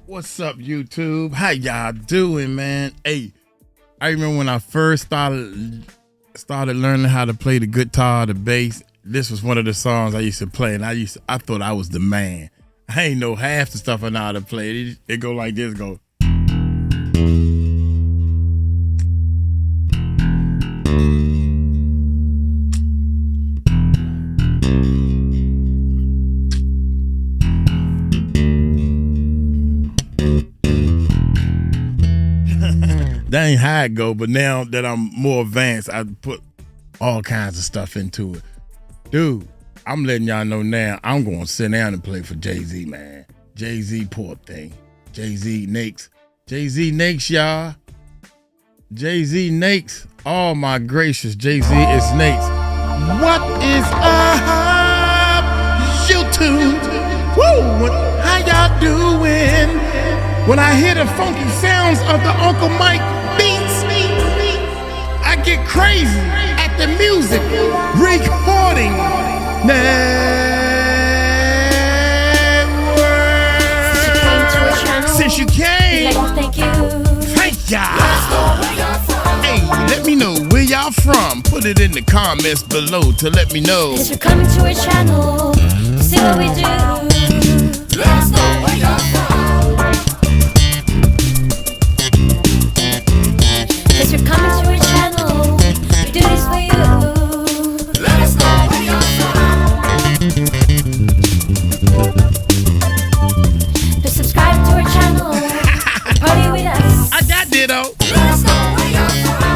What's up, YouTube? How y'all doing, man? Hey, I remember when I first started learning how to play the guitar, the bass. This was one of the songs I used to play, and I thought I was the man. I ain't know half the stuff I know how to play. It go like this, go. That ain't how it go, but now that I'm more advanced, I put all kinds of stuff into it. Dude, I'm letting y'all know now, I'm going to sit down and play for Jay-Z, man. Jay-Z, poor thing. Jay-Z Nakes. Jay-Z Nakes, y'all. Jay-Z Nakes. Oh, my gracious. Jay-Z is Nakes. What is up, YouTube? Woo! How y'all doing? When I hear the funky sounds of the Uncle Mike beats, I get crazy at the music recording network. Since you came, thank y'all. Hey, let me know where y'all from. Put it in the comments below to let me know. Since you're coming to our channel, see what we do. Let us know where you're from. Since you're coming to our channel, we do this for you. Let us know where you're from. Just subscribe to our channel, party with us. I got ditto. Let us know where you're from.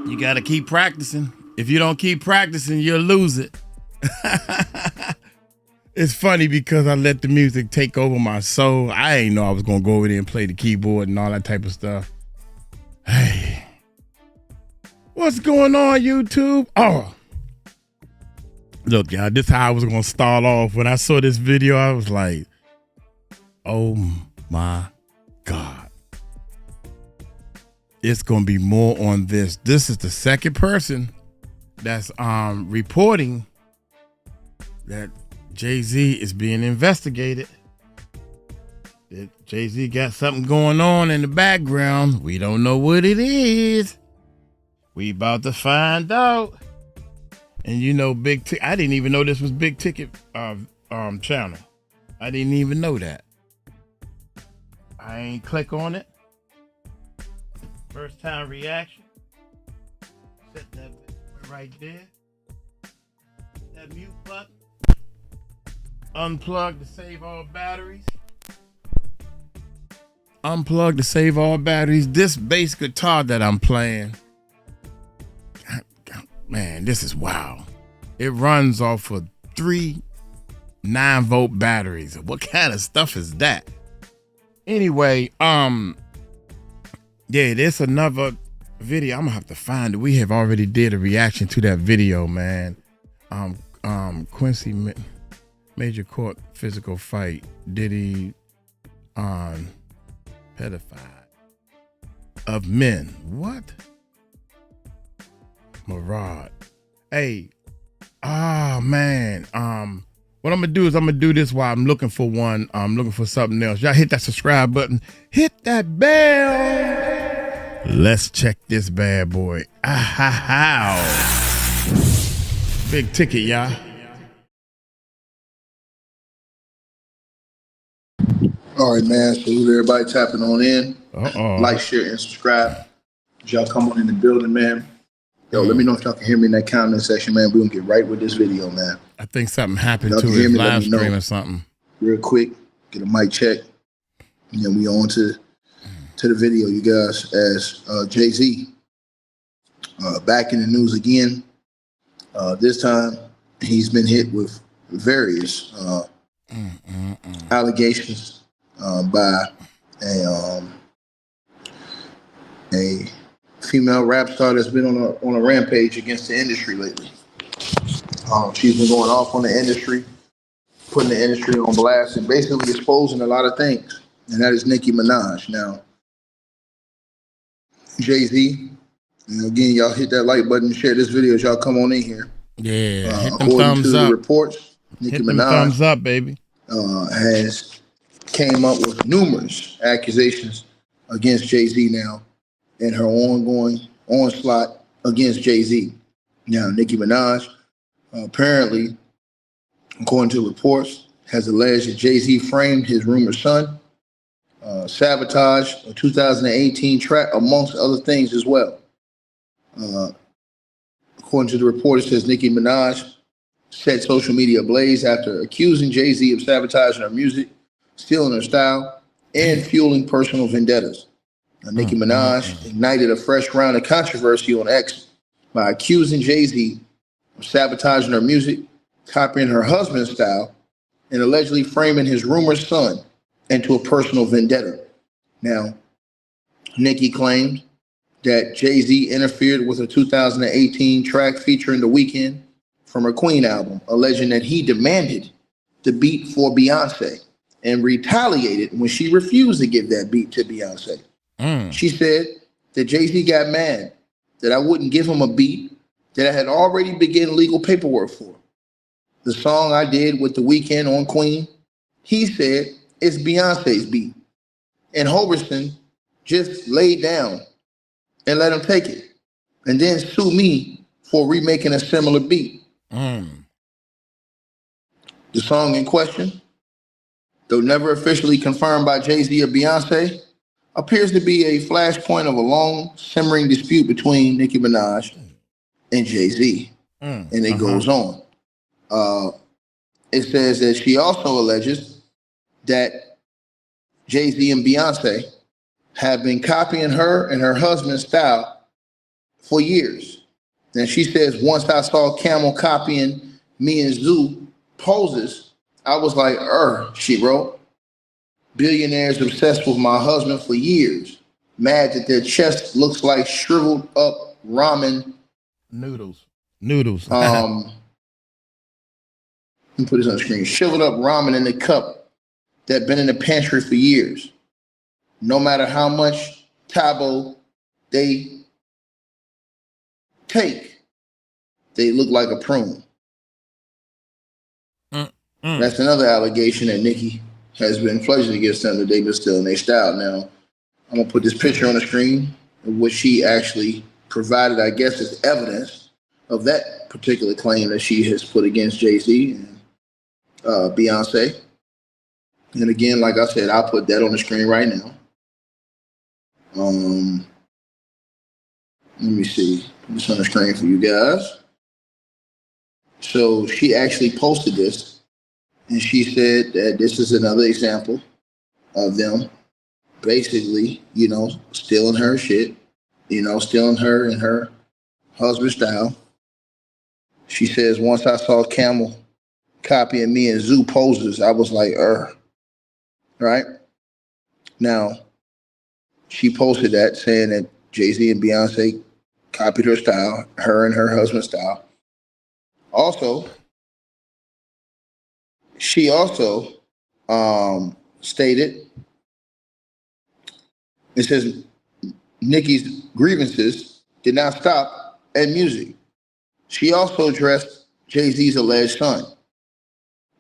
You gotta keep practicing. If you don't keep practicing, you'll lose it. It's funny because I let the music take over my soul. I ain't know I was gonna go over there and play the keyboard and all that type of stuff. Hey, what's going on, YouTube? Oh, look, y'all, this is how I was gonna start off. When I saw this video, I was like, oh my God. It's gonna be more on this. This is the second person that's reporting that Jay-Z is being investigated. That Jay-Z got something going on in the background. We don't know what it is. We about to find out. And you know, I didn't even know this was Big Ticket channel. I didn't even know that. I ain't click on it. First time reaction. Set that right there. That mute button. Unplug to save all batteries. Unplug to save all batteries. This bass guitar that I'm playing, man, this is wow. It runs off of 3 9-volt batteries. What kind of stuff is that? Anyway, yeah, there's another video. I'm gonna have to find it. We have already did a reaction to that video, man. Quincy Major Court physical fight. Diddy on pedophile of men. What? Murad. Hey. Oh man. What I'm gonna do is I'm gonna do this while I'm looking for one. I'm looking for something else. Y'all hit that subscribe button. Hit that bell. Let's check this bad boy. How? Big ticket, y'all. All right, man. Salute everybody tapping on in. Like, share, and subscribe. As y'all come on in the building, man. Yo, let me know if y'all can hear me in that comment section, man. We're gonna get right with this video, man. I think something happened to his live stream or something. Real quick, get a mic check. And then we on to the video, you guys, as Jay-Z back in the news again. This time, he's been hit with various allegations by a female rap star that's been on a rampage against the industry lately. She's been going off on the industry, putting the industry on blast, and basically exposing a lot of things. And that is Nicki Minaj. Now, Jay-Z, again, y'all hit that like button and share this video as y'all come on in here. Yeah, hit them according thumbs to up. The reports, Nicki hit them Minaj thumbs up, baby. Has came up with numerous accusations against Jay-Z now in her ongoing onslaught against Jay-Z. Now, Nicki Minaj apparently, according to reports, has alleged that Jay-Z framed his rumored son, sabotaged a 2018 track, amongst other things as well. According to the report, it says Nicki Minaj set social media ablaze after accusing Jay-Z of sabotaging her music, stealing her style, and fueling personal vendettas. Now, Nicki Minaj ignited a fresh round of controversy on X by accusing Jay-Z of sabotaging her music, copying her husband's style, and allegedly framing his rumored son into a personal vendetta. Now, Nicki claimed that Jay-Z interfered with a 2018 track featuring The Weeknd from her Queen album, alleging that he demanded the beat for Beyonce and retaliated when she refused to give that beat to Beyonce. She said that Jay-Z got mad that I wouldn't give him a beat that I had already begun legal paperwork for. The song I did with The Weeknd on Queen, he said it's Beyonce's beat. And Hoverson just laid down and let him take it, and then sue me for remaking a similar beat. The song in question, though never officially confirmed by Jay-Z or Beyonce, appears to be a flashpoint of a long, simmering dispute between Nicki Minaj and Jay-Z. And it goes on. It says that she also alleges that Jay-Z and Beyonce have been copying her and her husband's style for years. And she says, once I saw Camel copying me and Zoo poses, I was like, she wrote. Billionaires obsessed with my husband for years, mad that their chest looks like shriveled up ramen. Noodles. Let me put this on the screen. Shriveled up ramen in the cup that been in the pantry for years. No matter how much Tabo they take, they look like a prune. That's another allegation that Nicki has been fledged against them, that they've been stealing their style. Now, I'm going to put this picture on the screen, which she actually provided, I guess, as evidence of that particular claim that she has put against Jay-Z and Beyonce. And again, like I said, I'll put that on the screen right now. Let me see. Put this on the screen for you guys. So she actually posted this, and she said that this is another example of them basically, stealing her shit, stealing her and her husband's style. She says, once I saw Camel copying me and Zoo poses, I was like, right? Now, she posted that saying that Jay-Z and Beyonce copied her style, her and her husband's style. Also, she also stated, it says, Nicki's grievances did not stop at music. She also addressed Jay-Z's alleged son,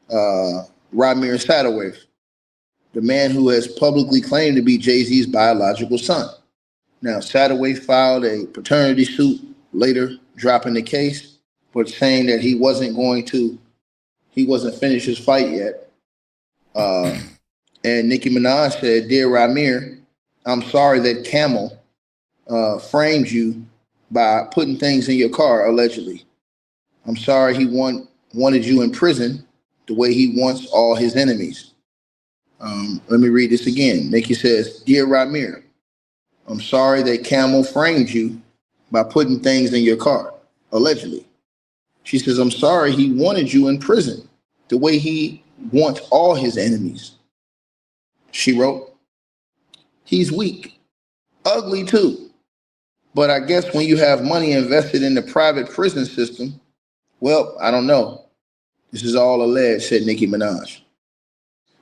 Ramir Sadoway, the man who has publicly claimed to be Jay-Z's biological son. Now, Sadoway filed a paternity suit, later dropping the case, but saying that he wasn't finished his fight yet. And Nicki Minaj said, "Dear Ramir, I'm sorry that Camel framed you by putting things in your car, allegedly. I'm sorry he wanted you in prison the way he wants all his enemies." Let me read this again. Nicki says, "Dear Ramir, I'm sorry that Camel framed you by putting things in your car, allegedly. She says, I'm sorry he wanted you in prison the way he wants all his enemies. She wrote, he's weak, ugly too. But I guess when you have money invested in the private prison system, well, I don't know. This is all alleged, said Nicki Minaj.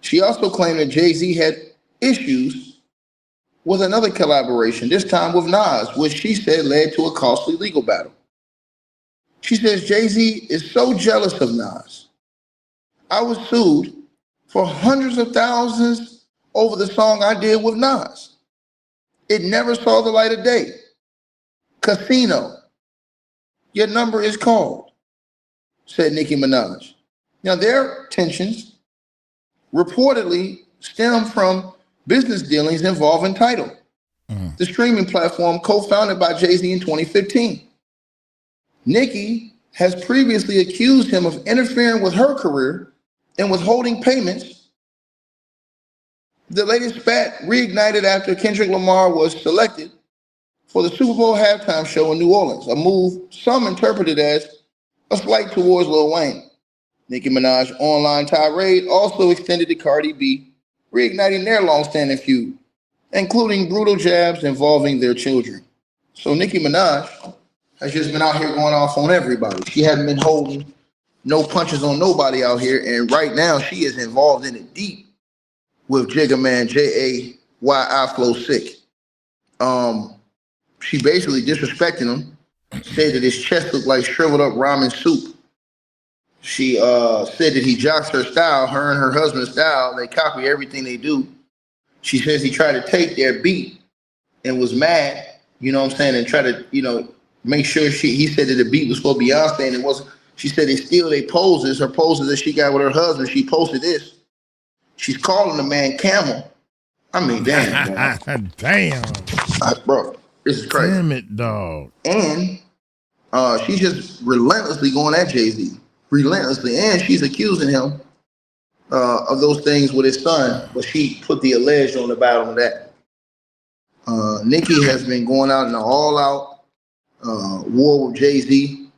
She also claimed that Jay-Z had issues with another collaboration, this time with Nas, which she said led to a costly legal battle. She says Jay-Z is so jealous of Nas. I was sued for hundreds of thousands over the song I did with Nas. It never saw the light of day. Casino. Your number is called, said Nicki Minaj. Now, their tensions reportedly stem from business dealings involving Tidal, the streaming platform co-founded by Jay-Z in 2015. Nicki has previously accused him of interfering with her career and withholding payments. The latest spat reignited after Kendrick Lamar was selected for the Super Bowl halftime show in New Orleans, a move some interpreted as a slight towards Lil Wayne. Nicki Minaj's online tirade also extended to Cardi B, reigniting their long-standing feud, including brutal jabs involving their children. So Nicki Minaj has just been out here going off on everybody. She hasn't been holding no punches on nobody out here, and right now she is involved in it deep with Jigga Man, Jay Flow Sick. She basically disrespecting him, said that his chest looked like shriveled up ramen soup. She said that he jocks her style, her and her husband's style. They copy everything they do. She says he tried to take their beat and was mad, you know what I'm saying, and try to, make sure he said that the beat was for Beyonce and it wasn't. She said they steal their poses, her poses that she got with her husband. She posted this. She's calling the man Camel. I mean, damn, bro. Damn. Bro, this is crazy. Damn it, dog. And she's just relentlessly going at Jay-Z. Relentlessly. And she's accusing him of those things with his son, but she put the alleged on the bottom of that. Nicki has been going out in an all-out war with Jay-Z,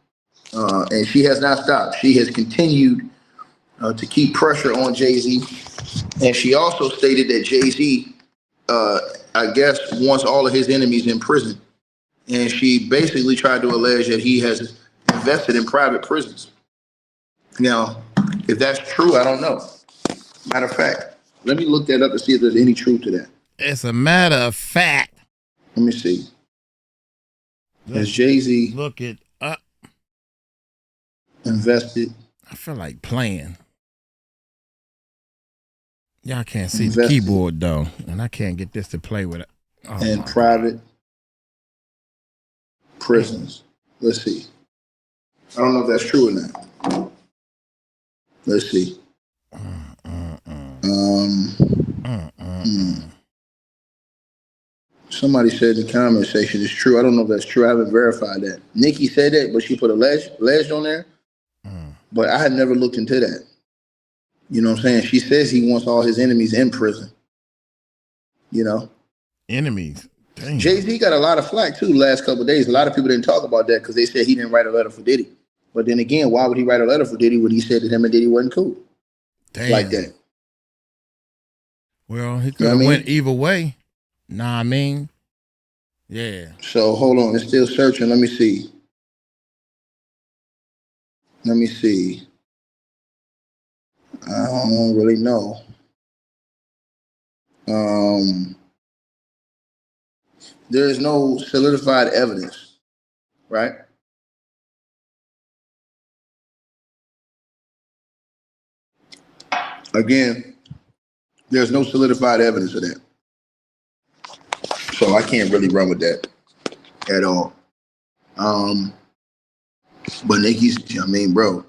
and she has not stopped. She has continued to keep pressure on Jay-Z, and she also stated that Jay-Z, I guess, wants all of his enemies in prison, and she basically tried to allege that he has invested in private prisons. Now, if that's true, I don't know. Matter of fact, let me look that up to see if there's any truth to that. It's a matter of fact. Let me see. Has Jay-Z look it up? Invested? I feel like playing. Y'all can't see the keyboard though, and I can't get this to play with it. Oh, and private prisons. Let's see. I don't know if that's true or not. Let's see. Somebody said in the comment section it's true. I don't know if that's true. I haven't verified that. Nicki said that, but she put alleged on there. But I had never looked into that. You know what I'm saying? She says he wants all his enemies in prison. Enemies. Dang. Jay-Z got a lot of flack too the last couple of days. A lot of people didn't talk about that because they said he didn't write a letter for Diddy. But then again, why would he write a letter for Diddy when he said that him and Diddy wasn't cool? Damn. Like that. Well, he could have went either way. Nah, I mean, yeah. So hold on, it's still searching. Let me see. I don't really know. There is no solidified evidence, right? Again, there's no solidified evidence of that. So I can't really run with that at all. But Nicki's, bro,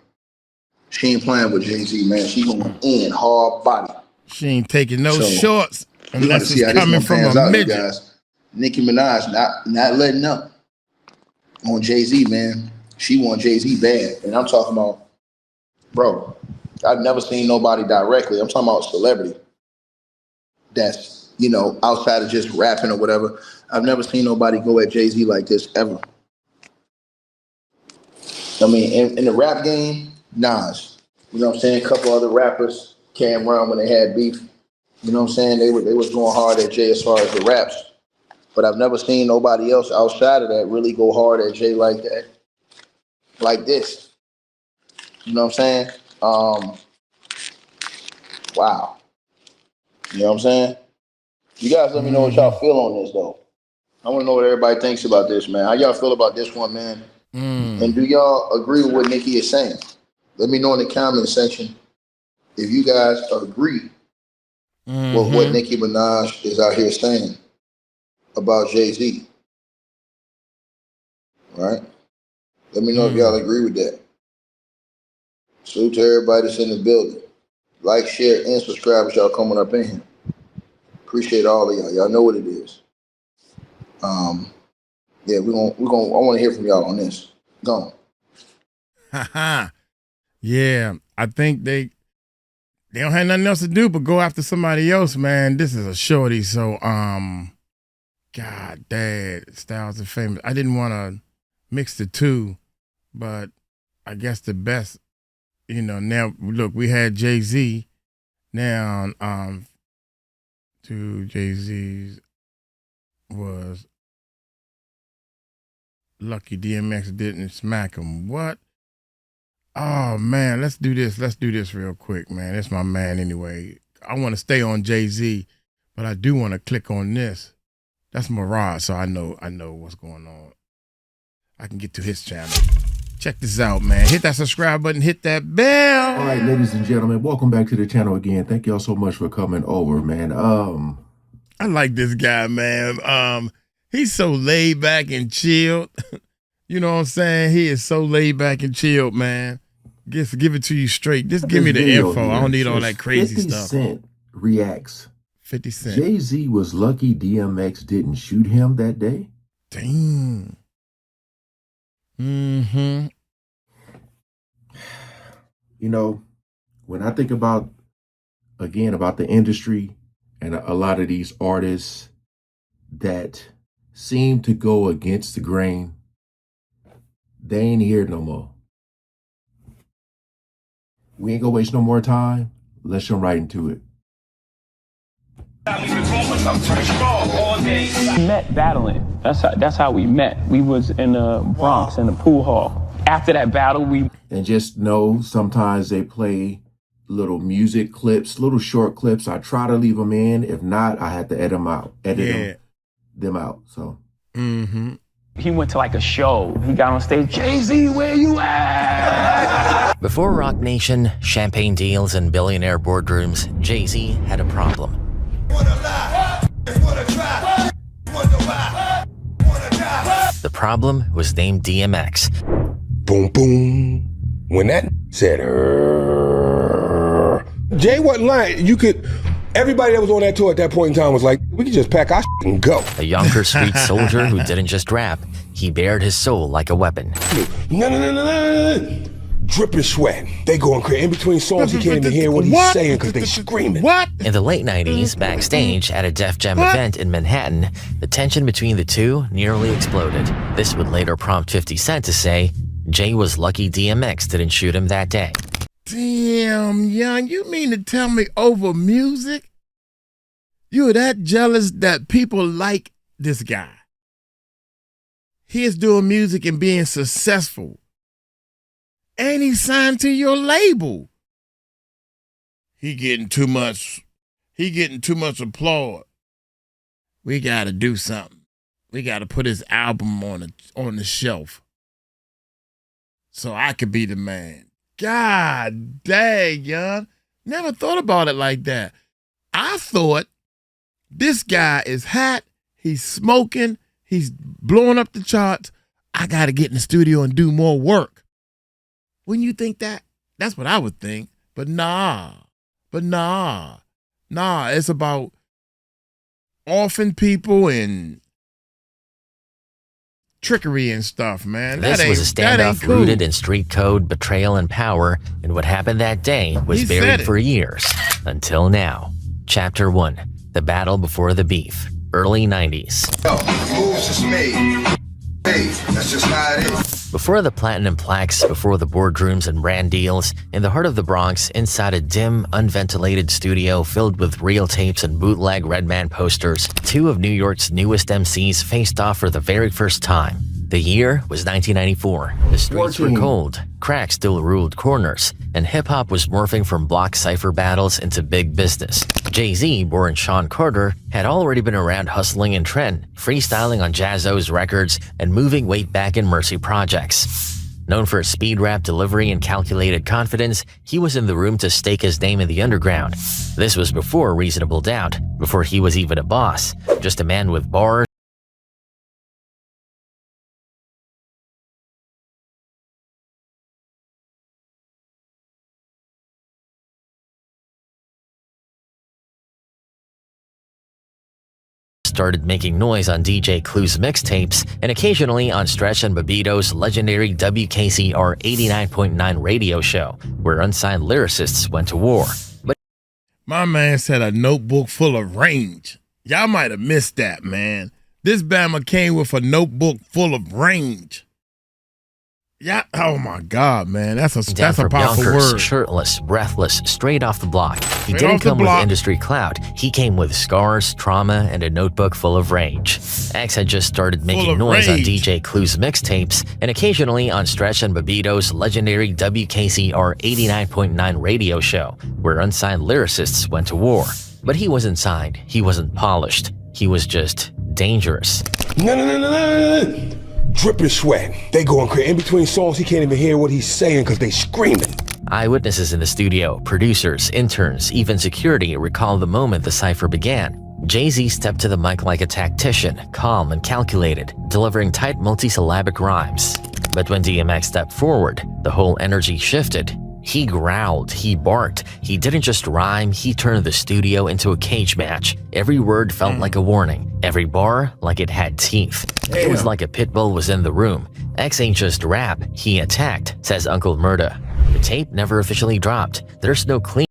she ain't playing with Jay-Z, man. She going in hard body. She ain't taking no shorts unless it's coming from a midget. Guys. Nicki Minaj not letting up on Jay-Z, man. She want Jay-Z bad. And I'm talking about, bro, I've never seen nobody directly. I'm talking about celebrity. That's, outside of just rapping or whatever. I've never seen nobody go at Jay-Z like this ever. I mean, in the rap game, Nas. You know what I'm saying? A couple other rappers came around when they had beef. You know what I'm saying? They was going hard at Jay as far as the raps. But I've never seen nobody else outside of that really go hard at Jay like that. Like this. You know what I'm saying? Wow. You know what I'm saying? You guys let me know what y'all feel on this, though. I want to know what everybody thinks about this, man. How y'all feel about this one, man? And do y'all agree with what Nicki is saying? Let me know in the comment section if you guys agree with what Nicki Minaj is out here saying about Jay-Z. All right? Let me know if y'all agree with that. Salute to everybody that's in the building. Like, share, and subscribe if y'all coming up in here. Appreciate all of y'all. Y'all know what it is. Yeah, I want to hear from y'all on this. Go on. Yeah, I think they don't have nothing else to do but go after somebody else, man. This is a shorty, so God dang, Styles is famous. I didn't want to mix the two, but I guess the best, you know, now look, we had Jay-Z. Now two Jay-Z's was Lucky DMX didn't smack him. What? Oh, man, let's do this. Let's do this real quick, man. That's my man anyway. I want to stay on Jay-Z, but I do want to click on this. That's Mirage, so I know what's going on. I can get to his channel. Check this out, man. Hit that subscribe button. Hit that bell. All right, ladies and gentlemen, welcome back to the channel again. Thank y'all so much for coming over, man. I like this guy, man. He's so laid back and chilled. You know what I'm saying? He is so laid back and chilled, man. Just give it to you straight. Just give me the info. Here. I don't need all that crazy 50 stuff. 50 Cent reacts. 50 Cent. Jay-Z was lucky DMX didn't shoot him that day. Damn. You know, when I think about the industry and a lot of these artists that seem to go against the grain, they ain't here no more. We ain't gonna waste no more time. Let's jump right into it. We met battling. That's how we met. We was in the Bronx in the pool hall. After that battle, and just know sometimes they play little music clips, little short clips. I try to leave them in. If not, I have to edit them out. So. He went to like a show. He got on stage. Jay-Z, where you at? Before Rock Nation, champagne deals, and billionaire boardrooms, Jay-Z had a problem. The problem was named DMX. Boom, boom. When that said, Jay wasn't lying. Everybody that was on that tour at that point in time was like, we could just pack our shit and go. A younger street soldier who didn't just rap, he bared his soul like a weapon. No. Dripping sweat. They going crazy. In between songs, you can't even hear what he's saying because they screaming. What? In the late 90s, backstage at a Def Jam event in Manhattan, the tension between the two nearly exploded. This would later prompt 50 Cent to say, Jay was lucky DMX didn't shoot him that day. Damn, young, you mean to tell me over music? You're that jealous that people like this guy. He is doing music and being successful. And he signed to your label. He getting too much applause. We gotta do something. We gotta put his album on the shelf. So I could be the man. God dang, young. Never thought about it like that. I thought this guy is hot. He's smoking. He's blowing up the charts. I got to get in the studio and do more work. Wouldn't you think that? That's what I would think. But nah. It's about offing people and trickery and stuff, man. This was a standoff rooted in street code, betrayal, and power, and what happened that day was buried for years. Until now. Chapter 1. The Battle Before the Beef. Early 90s. Moves is made. That's just how it is. Before the platinum plaques, before the boardrooms and brand deals, in the heart of the Bronx, inside a dim, unventilated studio filled with reel tapes and bootleg Redman posters, two of New York's newest MCs faced off for the very first time. The year was 1994. The streets were cold, crack still ruled corners, and hip-hop was morphing from block cipher battles into big business. Jay-Z, born Sean Carter, had already been around hustling in Trent, freestyling on Jazzo's records, and moving weight back in Mercy projects. Known for his speed rap delivery and calculated confidence, he was in the room to stake his name in the underground. This was before Reasonable Doubt, before he was even a boss, just a man with bars, started making noise on DJ Clue's mixtapes and occasionally on Stretch and Babito's legendary WKCR 89.9 radio show, where unsigned lyricists went to war. But my man said a notebook full of range. Y'all might have missed that, man. This Bama came with a notebook full of range. Yeah, oh my God, man, that's a powerful Yonkers, word. Shirtless, breathless, straight off the block. He didn't come with industry clout. He came with scars, trauma, and a notebook full of rage. X had just started making noise on DJ Clue's mixtapes and occasionally on Stretch and Babito's legendary WKCR 89.9 radio show, where unsigned lyricists went to war. But he wasn't signed. He wasn't polished. He was just dangerous. No. Dripping sweat. They going crazy. In between songs, he can't even hear what he's saying because they screaming. Eyewitnesses in the studio, producers, interns, even security recall the moment the cipher began. Jay-Z stepped to the mic like a tactician, calm and calculated, delivering tight multisyllabic rhymes. But when DMX stepped forward, the whole energy shifted. He growled, he barked, he didn't just rhyme, he turned the studio into a cage match. Every word felt like a warning, every bar like it had teeth. It was like a pit bull was in the room. X ain't just rap, he attacked, says Uncle Murda. The tape never officially dropped. There's no clean.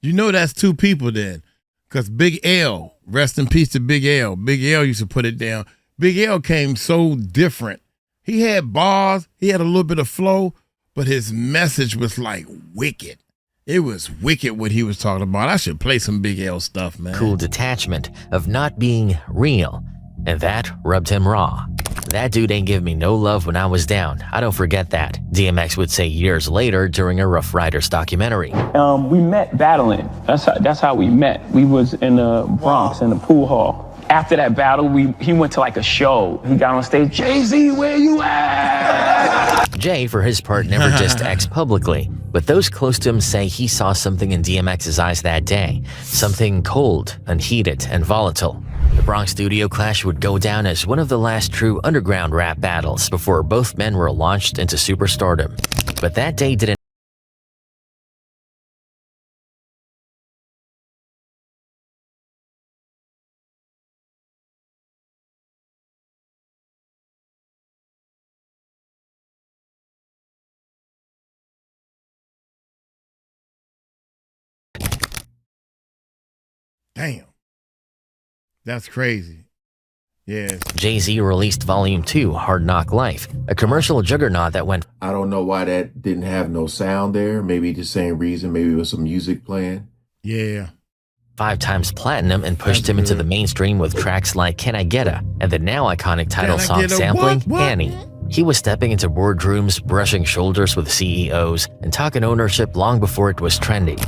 You know that's two people then, because Big L, rest in peace to Big L. Big L used to put it down. Big L came so different. He had bars, he had a little bit of flow, but his message was like wicked. It was wicked what he was talking about. I should play some Big L stuff, man. Cool detachment of not being real, and that rubbed him raw. That dude ain't give me no love when I was down. I don't forget that, DMX would say years later during a Rough Riders documentary. We met battling. That's how we met. We was in the Bronx in the pool hall. After that battle, he went to like a show. He got on stage, Jay-Z, where you at? Jay, for his part, never dissed X publicly, but those close to him say he saw something in DMX's eyes that day. Something cold, unheated, and volatile. The Bronx studio clash would go down as one of the last true underground rap battles before both men were launched into superstardom. But that day didn't. Damn. That's crazy. Yes. Jay-Z released Volume 2, Hard Knock Life, a commercial juggernaut that went. I don't know why that didn't have no sound there. Maybe the same reason. Maybe it was some music playing. Yeah. 5 times platinum and pushed him into the mainstream with tracks like Can I Getta and the now iconic title song sampling, Annie. He was stepping into boardrooms, brushing shoulders with CEOs, and talking ownership long before it was trendy.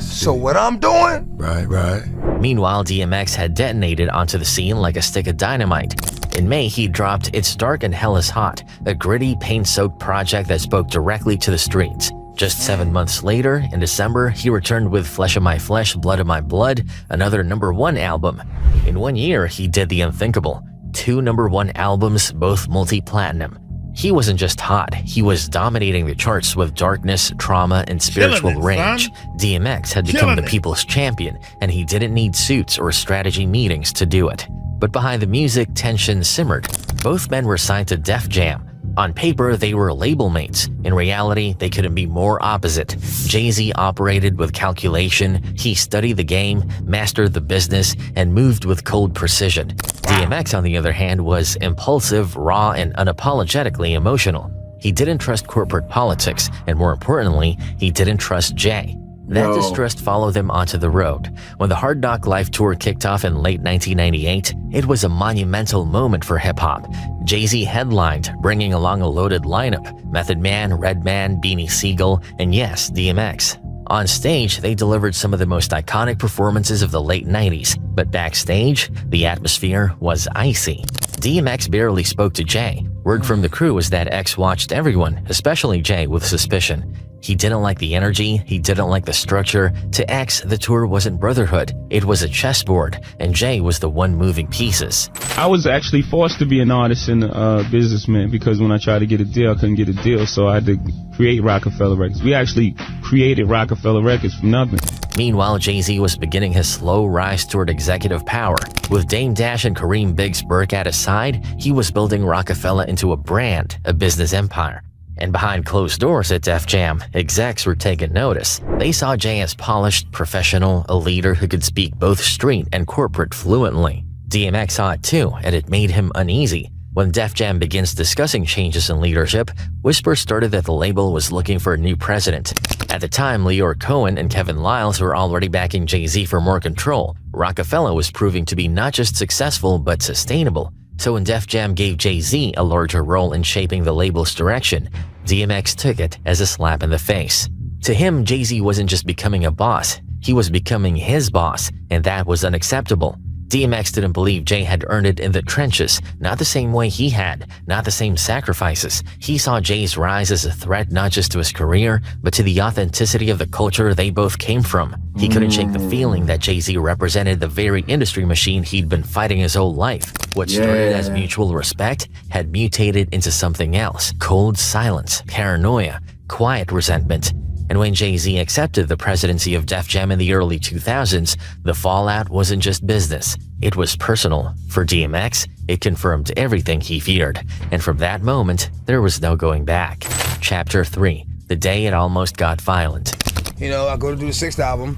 So what I'm doing? Right. Meanwhile, DMX had detonated onto the scene like a stick of dynamite. In May, he dropped It's Dark and Hell is Hot, a gritty, paint-soaked project that spoke directly to the streets. Just 7 months later, in December, he returned with Flesh of My Flesh, Blood of My Blood, another #1 album. In 1 year, he did the unthinkable. 2 #1 albums, both multi-platinum. He wasn't just hot, he was dominating the charts with darkness, trauma, and spiritual rage. DMX had become the people's champion, and he didn't need suits or strategy meetings to do it. But behind the music, tension simmered. Both men were signed to Def Jam. On paper, they were label mates. In reality, they couldn't be more opposite. Jay-Z operated with calculation, he studied the game, mastered the business, and moved with cold precision. DMX, on the other hand, was impulsive, raw, and unapologetically emotional. He didn't trust corporate politics, and more importantly, he didn't trust Jay. That distrust followed them onto the road. When the Hard Knock Life Tour kicked off in late 1998, it was a monumental moment for hip-hop. Jay-Z headlined, bringing along a loaded lineup: Method Man, Redman, Beanie Sigel, and yes, DMX. On stage, they delivered some of the most iconic performances of the late 90s, but backstage, the atmosphere was icy. DMX barely spoke to Jay. Word from the crew was that X watched everyone, especially Jay, with suspicion. He didn't like the energy, he didn't like the structure. To X, the tour wasn't brotherhood, it was a chessboard, and Jay was the one moving pieces. I was actually forced to be an artist and a businessman because when I tried to get a deal, I couldn't get a deal, so I had to create Rockefeller Records. We actually created Rockefeller Records from nothing. Meanwhile, Jay-Z was beginning his slow rise toward executive power. With Dame Dash and Kareem Biggs Burke at his side, he was building Rockefeller into a brand, a business empire. And behind closed doors at Def Jam, execs were taking notice. They saw Jay as polished, professional, a leader who could speak both street and corporate fluently. DMX saw it too, and it made him uneasy. When Def Jam begins discussing changes in leadership, whispers started that the label was looking for a new president. At the time, Leor Cohen and Kevin Liles were already backing Jay-Z for more control. Rockefeller was proving to be not just successful, but sustainable. So when Def Jam gave Jay-Z a larger role in shaping the label's direction, DMX took it as a slap in the face. To him, Jay-Z wasn't just becoming a boss, he was becoming his boss, and that was unacceptable. DMX didn't believe Jay had earned it in the trenches, not the same way he had, not the same sacrifices. He saw Jay's rise as a threat not just to his career, but to the authenticity of the culture they both came from. He couldn't shake the feeling that Jay-Z represented the very industry machine he'd been fighting his whole life. What started as mutual respect had mutated into something else: cold silence, paranoia, quiet resentment. And when Jay-Z accepted the presidency of Def Jam in the early 2000s, the fallout wasn't just business, it was personal. For DMX, it confirmed everything he feared, and from that moment, there was no going back. Chapter 3: The Day It Almost Got Violent. You know, I go to do the 6th album,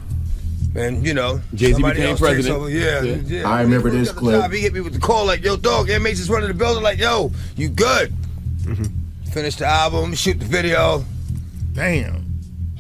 and you know, Jay-Z became president. Yeah. I remember this clip. He hit me with the call like, "Yo, dog, inmates is running the building." Like, "Yo, you good?" Finish the album, shoot the video. Damn.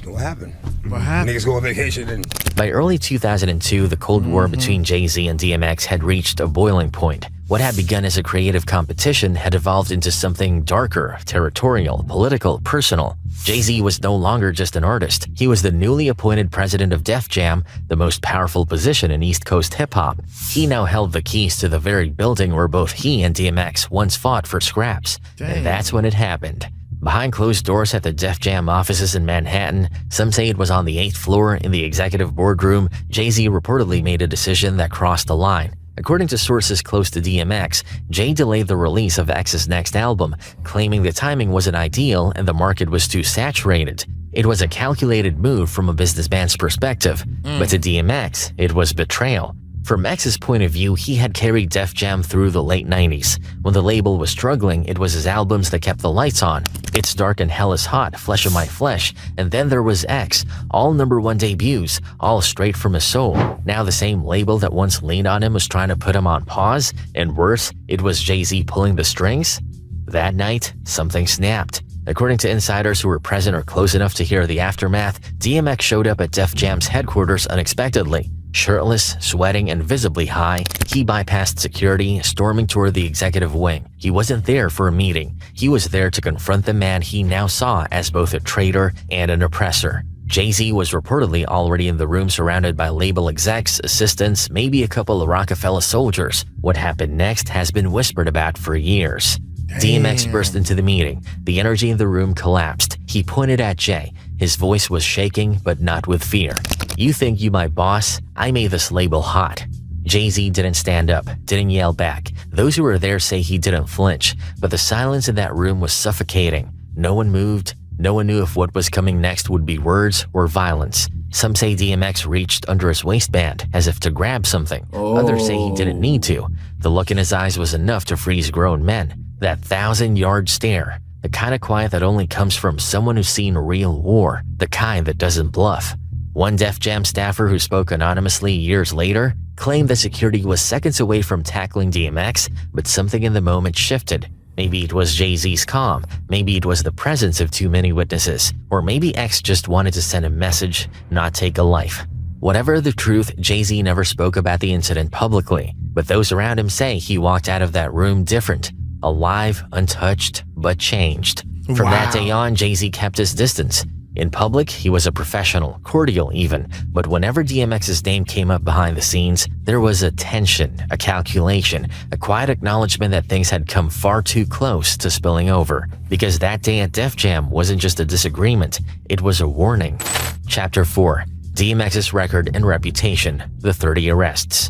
What happened? What happened? Niggas go on vacation and... By early 2002, the Cold War between Jay-Z and DMX had reached a boiling point. What had begun as a creative competition had evolved into something darker, territorial, political, personal. Jay-Z was no longer just an artist. He was the newly appointed president of Def Jam, the most powerful position in East Coast hip-hop. He now held the keys to the very building where both he and DMX once fought for scraps. And that's when it happened. Behind closed doors at the Def Jam offices in Manhattan, some say it was on the 8th floor in the executive boardroom, Jay-Z reportedly made a decision that crossed the line. According to sources close to DMX, Jay delayed the release of X's next album, claiming the timing wasn't ideal and the market was too saturated. It was a calculated move from a businessman's perspective, but to DMX, it was betrayal. From X's point of view, he had carried Def Jam through the late 90s. When the label was struggling, it was his albums that kept the lights on. It's Dark and Hell is Hot, Flesh of My Flesh, and then there was X, all #1 debuts, all straight from his soul. Now the same label that once leaned on him was trying to put him on pause, and worse, it was Jay-Z pulling the strings. That night, something snapped. According to insiders who were present or close enough to hear the aftermath, DMX showed up at Def Jam's headquarters unexpectedly. Shirtless, sweating, and visibly high, he bypassed security, storming toward the executive wing. He wasn't there for a meeting. He was there to confront the man he now saw as both a traitor and an oppressor. Jay-Z was reportedly already in the room surrounded by label execs, assistants, maybe a couple of Rockefeller soldiers. What happened next has been whispered about for years. DMX burst into the meeting. The energy in the room collapsed. He pointed at Jay. His voice was shaking, but not with fear. "You think you my boss? I made this label hot." Jay-Z didn't stand up, didn't yell back. Those who were there say he didn't flinch, but the silence in that room was suffocating. No one moved. No one knew if what was coming next would be words or violence. Some say DMX reached under his waistband as if to grab something. Others say he didn't need to. The look in his eyes was enough to freeze grown men. That 1,000-yard stare. The kind of quiet that only comes from someone who's seen real war. The kind that doesn't bluff. One Def Jam staffer who spoke anonymously years later claimed that security was seconds away from tackling DMX, but something in the moment shifted. Maybe it was Jay-Z's calm, maybe it was the presence of too many witnesses, or maybe X just wanted to send a message, not take a life. Whatever the truth, Jay-Z never spoke about the incident publicly, but those around him say he walked out of that room different, alive, untouched, but changed. From that day on, Jay-Z kept his distance. In public, he was a professional, cordial even, but whenever DMX's name came up behind the scenes, there was a tension, a calculation, a quiet acknowledgement that things had come far too close to spilling over. Because that day at Def Jam wasn't just a disagreement, it was a warning. Chapter 4. DMX's record and reputation, the 30 arrests.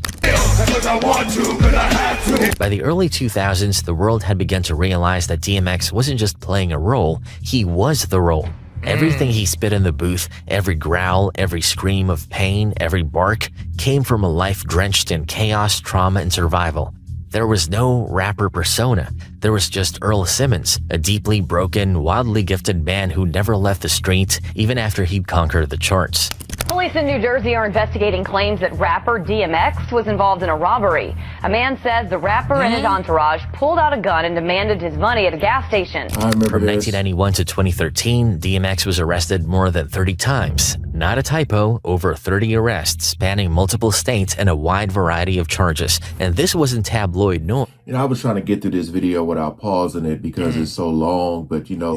By the early 2000s, the world had begun to realize that DMX wasn't just playing a role, he was the role. Everything he spit in the booth, every growl, every scream of pain, every bark, came from a life drenched in chaos, trauma, and survival. There was no rapper persona. There was just Earl Simmons, a deeply broken, wildly gifted man who never left the streets even after he'd conquered the charts. Police in New Jersey are investigating claims that rapper DMX was involved in a robbery. A man says the rapper and his entourage pulled out a gun and demanded his money at a gas station. From 1991 to 2013, DMX was arrested more than 30 times. Not a typo, over 30 arrests spanning multiple states and a wide variety of charges. And this wasn't tabloid noise. You know, I was trying to get through this video without pausing it because it's so long. But, you know,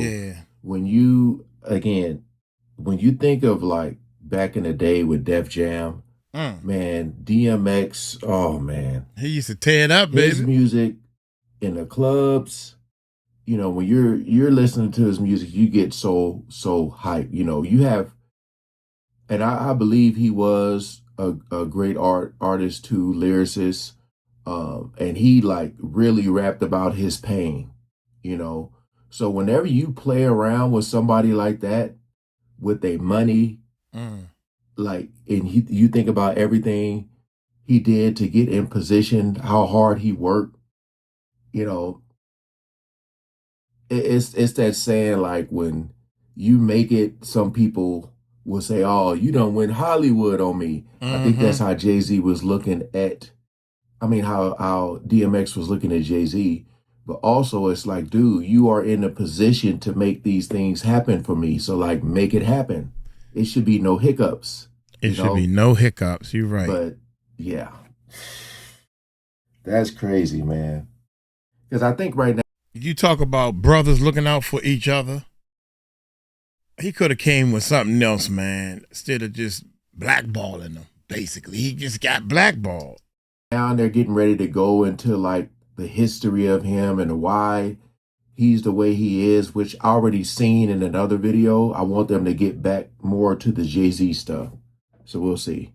when you think of like back in the day with Def Jam, man, DMX, oh man. He used to tear it up, baby. His music in the clubs, you know, when you're listening to his music, you get so hyped. You know, you have, and I believe he was a great artist too, lyricist. And he like really rapped about his pain, you know. So whenever you play around with somebody like that, with their money, like, and you think about everything he did to get in position, how hard he worked, you know, it's that saying, like, when you make it, some people will say, oh, you done went Hollywood on me. I think that's how Jay-Z was looking at, how DMX was looking at Jay-Z. But also it's like, dude, you are in a position to make these things happen for me. So like, make it happen. It should be no hiccups. It should be no hiccups. You're right. But yeah, that's crazy, man. Because I think right now, you talk about brothers looking out for each other. He could have came with something else, man, instead of just blackballing them. Basically, he just got blackballed. Now they're getting ready to go into like the history of him and why he's the way he is, which I already seen in another video. I want them to get back more to the Jay-Z stuff. So we'll see.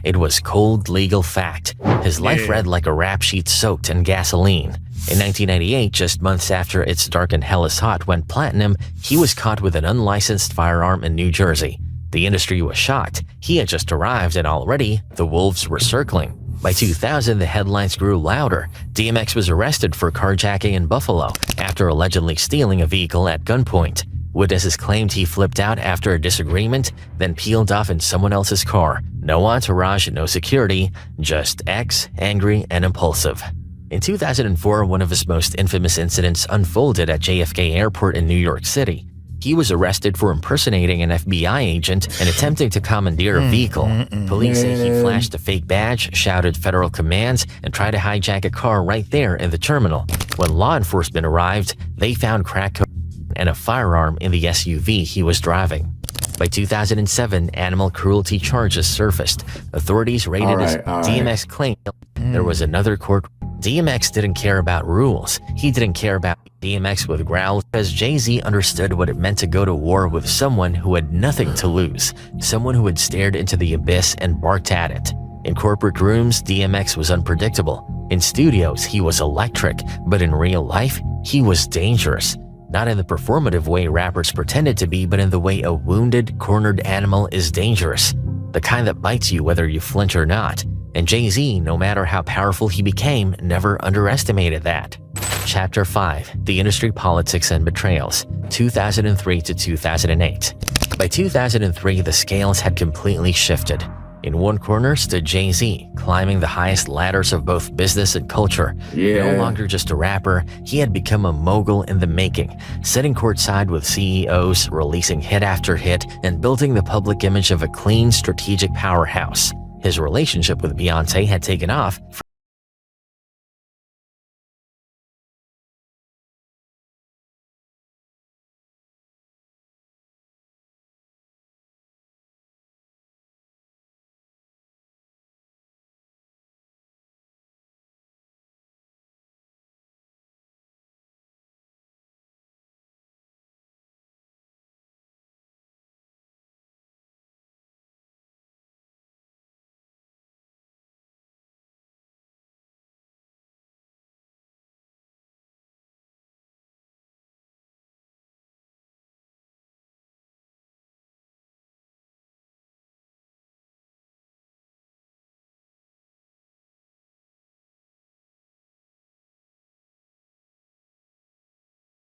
It was cold legal fact. His life read like a rap sheet soaked in gasoline. In 1998, just months after It's Dark and Hell is Hot went platinum, he was caught with an unlicensed firearm in New Jersey. The industry was shocked. He had just arrived and already the wolves were circling. By 2000, the headlines grew louder. DMX was arrested for carjacking in Buffalo after allegedly stealing a vehicle at gunpoint. Witnesses claimed he flipped out after a disagreement, then peeled off in someone else's car. No entourage, no security, just X, angry and impulsive. In 2004, one of his most infamous incidents unfolded at JFK Airport in New York City. He was arrested for impersonating an FBI agent and attempting to commandeer a vehicle. Police say he flashed a fake badge, shouted federal commands, and tried to hijack a car right there in the terminal. When law enforcement arrived, they found crack cocaine and a firearm in the SUV he was driving. By 2007, animal cruelty charges surfaced. Authorities raided his DMX claimed there was another court. DMX didn't care about rules. He didn't care about DMX with growls because Jay-Z understood what it meant to go to war with someone who had nothing to lose, someone who had stared into the abyss and barked at it. In corporate rooms, DMX was unpredictable. In studios, he was electric, but in real life, he was dangerous. Not in the performative way rappers pretended to be, but in the way a wounded, cornered animal is dangerous. The kind that bites you whether you flinch or not. And Jay-Z, no matter how powerful he became, never underestimated that. Chapter 5, The Industry Politics and Betrayals, 2003 to 2008. By 2003, the scales had completely shifted. In one corner stood Jay-Z, climbing the highest ladders of both business and culture. No longer just a rapper, he had become a mogul in the making, sitting courtside with CEOs, releasing hit after hit, and building the public image of a clean, strategic powerhouse. His relationship with Beyoncé had taken off.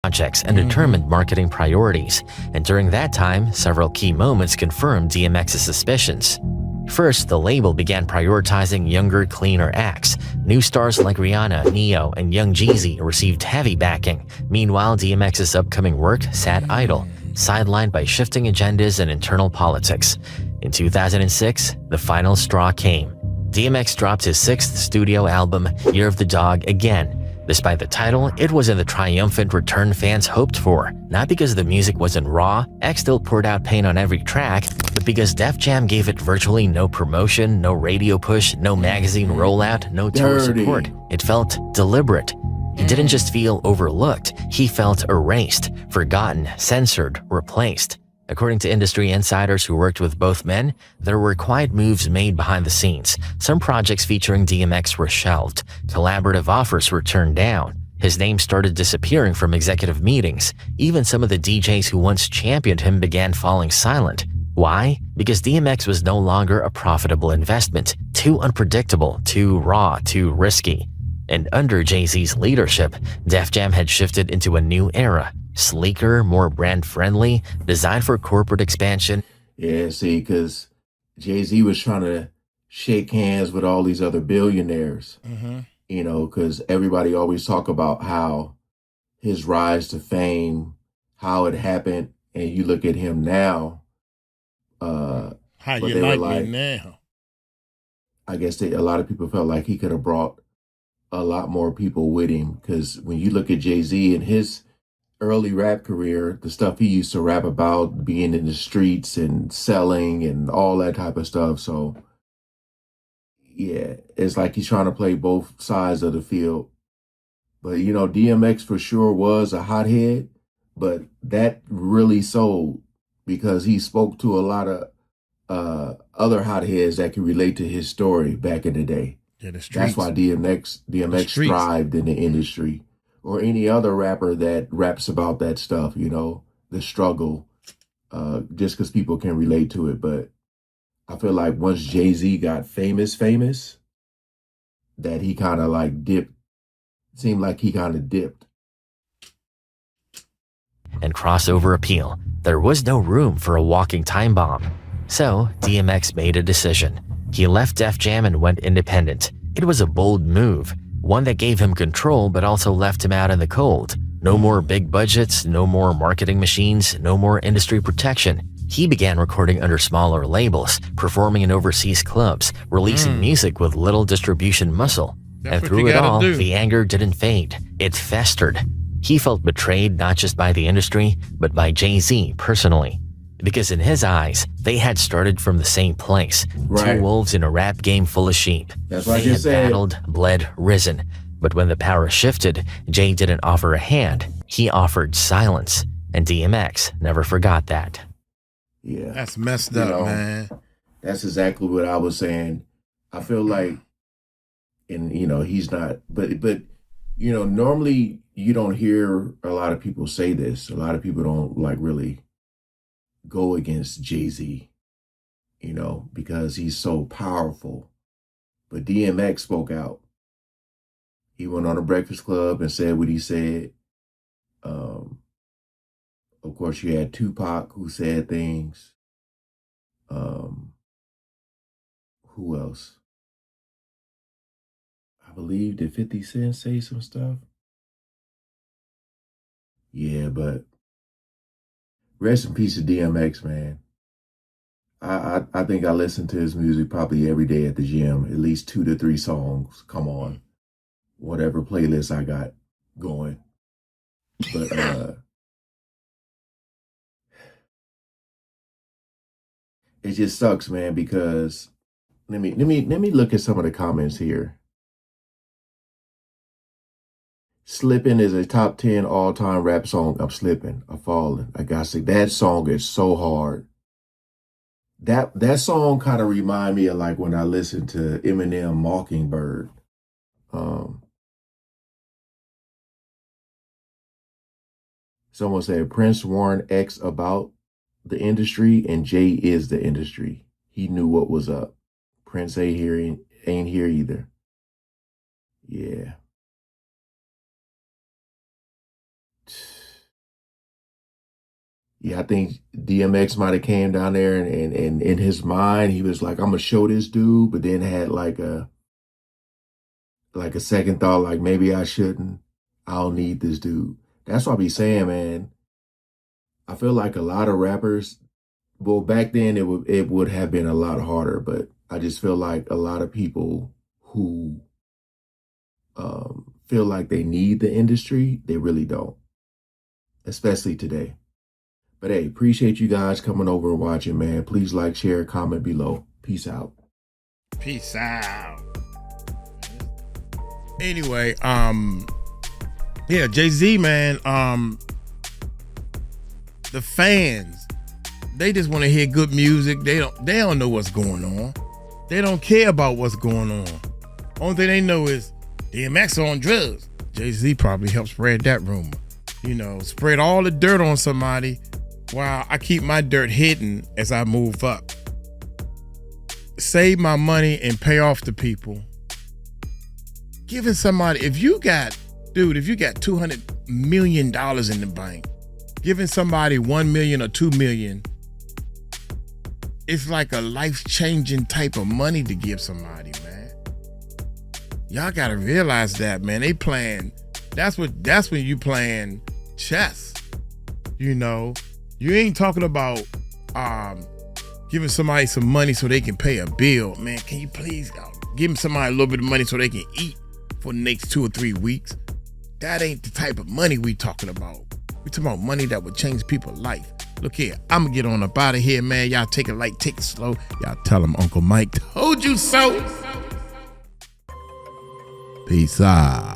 Projects and determined marketing priorities, and during that time, several key moments confirmed DMX's suspicions. First, the label began prioritizing younger, cleaner acts. New stars like Rihanna, Neo, and Young Jeezy received heavy backing. Meanwhile, DMX's upcoming work sat idle, sidelined by shifting agendas and internal politics. In 2006, the final straw came. DMX dropped his 6th studio album, Year of the Dog, again. Despite the title, it wasn't the triumphant return fans hoped for. Not because the music wasn't raw, X still poured out pain on every track, but because Def Jam gave it virtually no promotion, no radio push, no magazine rollout, no tour support. It felt deliberate. He didn't just feel overlooked, he felt erased, forgotten, censored, replaced. According to industry insiders who worked with both men, there were quiet moves made behind the scenes. Some projects featuring DMX were shelved. Collaborative offers were turned down. His name started disappearing from executive meetings. Even some of the DJs who once championed him began falling silent. Why? Because DMX was no longer a profitable investment. Too unpredictable, too raw, too risky. And under Jay-Z's leadership, Def Jam had shifted into a new era. Sleeker, more brand-friendly, designed for corporate expansion. Yeah, see, because Jay-Z was trying to shake hands with all these other billionaires, you know, because everybody always talk about how his rise to fame, how it happened, and you look at him now. How you like me now? I guess a lot of people felt like he could have brought a lot more people with him, because when you look at Jay-Z and his early rap career, the stuff he used to rap about, being in the streets and selling and all that type of stuff. So yeah, it's like he's trying to play both sides of the field. But you know, DMX for sure was a hothead, but that really sold because he spoke to a lot of other hotheads that could relate to his story back in the day. Yeah, the streets. That's why DMX thrived in the industry. Or any other rapper that raps about that stuff, you know, the struggle, just because people can relate to it. But I feel like once Jay-Z got famous, that he kind of like dipped, seemed like he kind of dipped. And crossover appeal. There was no room for a walking time bomb. So DMX made a decision. He left Def Jam and went independent. It was a bold move. One that gave him control but also left him out in the cold. No more big budgets, no more marketing machines, no more industry protection. He began recording under smaller labels, performing in overseas clubs, releasing music with little distribution muscle. And through it all, the anger didn't fade. It festered. He felt betrayed not just by the industry, but by Jay-Z personally. Because in his eyes, they had started from the same place. Two wolves in a rap game full of sheep. That's what they had battled, bled, risen. But when the power shifted, Jay didn't offer a hand. He offered silence. And DMX never forgot that. Yeah. That's messed up, man. That's exactly what I was saying. I feel like, and he's not, but normally you don't hear a lot of people say this. A lot of people don't like really go against Jay-Z, because he's so powerful. But DMX spoke out. He went on a Breakfast Club and said what he said. Of course, you had Tupac who said things. Who else? I believe, did 50 Cent say some stuff? Yeah, but rest in peace to DMX, man. I think I listen to his music probably every day at the gym, at least 2 to 3 songs come on whatever playlist I got going. But it just sucks, man, because let me look at some of the comments here. Slippin' is a top 10 all-time rap song. I'm slipping, I'm falling. I gotta say, that song is so hard. That song kind of remind me of like when I listened to Eminem Mockingbird. Someone said Prince warned X about the industry, and Jay is the industry. He knew what was up. Prince ain't here either. Yeah. Yeah, I think DMX might have came down there and in his mind, he was like, I'm gonna show this dude, but then had like a second thought, like maybe I shouldn't. I don't need this dude. That's what I be saying, man. I feel like a lot of rappers, well, back then it would have been a lot harder, but I just feel like a lot of people who feel like they need the industry, they really don't, especially today. But hey, appreciate you guys coming over and watching, man. Please like, share, comment below. Peace out. Peace out. Anyway, yeah, Jay-Z, man, the fans, they just want to hear good music. They don't know what's going on. They don't care about what's going on. Only thing they know is DMX on drugs. Jay-Z probably helped spread that rumor. Spread all the dirt on somebody while I keep my dirt hidden as I move up. Save my money and pay off the people. Giving somebody, if you got $200 million in the bank, giving somebody $1 million or $2 million, it's like a life-changing type of money to give somebody, man. Y'all gotta realize that, man. They playing, that's when you playing chess. You ain't talking about giving somebody some money so they can pay a bill. Man, can you please give somebody a little bit of money so they can eat for the next 2 or 3 weeks? That ain't the type of money we talking about. We talking about money that would change people's life. Look here, I'm gonna get on up out of here, man. Y'all take it light, take it slow. Y'all tell them Uncle Mike told you so. Peace out.